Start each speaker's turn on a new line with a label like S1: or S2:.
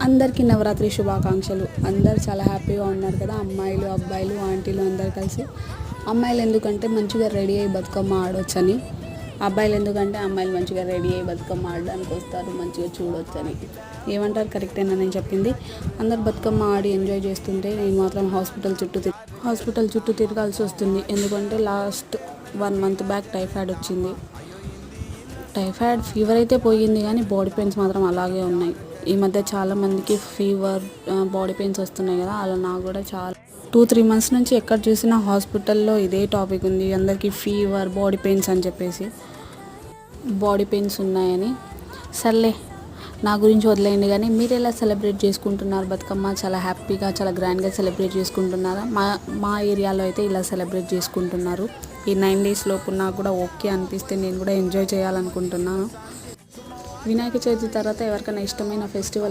S1: అందరికీ నవరాత్రి శుభాకాంక్షలు. అందరూ చాలా హ్యాపీగా ఉన్నారు కదా, అమ్మాయిలు అబ్బాయిలు ఆంటీలు అందరు కలిసి. అమ్మాయిలు ఎందుకంటే మంచిగా రెడీ అయ్యి బతుకమ్మ ఆడొచ్చని, అబ్బాయిలు ఎందుకంటే అమ్మాయిలు మంచిగా రెడీ అయ్యి బతుకమ్మ ఆడడానికి వస్తారు, మంచిగా చూడొచ్చని. ఏమంటారు? కరెక్టేనా నేను చెప్పింది? అందరు బతుకమ్మ ఆడి ఎంజాయ్ చేస్తుంటే నేను మాత్రం హాస్పిటల్ చుట్టూ తిరగాల్సి వస్తుంది. ఎందుకంటే లాస్ట్ 1 month బ్యాక్ టైఫాయిడ్ వచ్చింది. టైఫాయిడ్ ఫీవర్ అయితే పోయింది, కానీ బాడీ పెయిన్స్ మాత్రం అలాగే ఉన్నాయి. ఈ మధ్య చాలామందికి ఫీవర్, బాడీ పెయిన్స్ వస్తున్నాయి కదా, అలా నాకు కూడా చాలా 2-3 months నుంచి ఎక్కడ చూసినా హాస్పిటల్లో ఇదే టాపిక్ ఉంది. అందరికీ ఫీవర్, బాడీ పెయిన్స్ అని చెప్పేసి, బాడీ పెయిన్స్ ఉన్నాయని. సర్లే, నా గురించి వదిలేయండి. కానీ మీరు ఎలా సెలబ్రేట్ చేసుకుంటున్నారు బతుకమ్మ? చాలా హ్యాపీగా, చాలా గ్రాండ్గా సెలబ్రేట్ చేసుకుంటున్నారా? మా ఏరియాలో అయితే ఇలా సెలబ్రేట్ చేసుకుంటున్నారు. ఈ 9 days లోపు నాకు కూడా ఓకే అనిపిస్తే నేను కూడా ఎంజాయ్ చేయాలనుకుంటున్నాను. వినాయక చవితి తర్వాత ఎవరికైనా ఇష్టమైన ఫెస్టివల్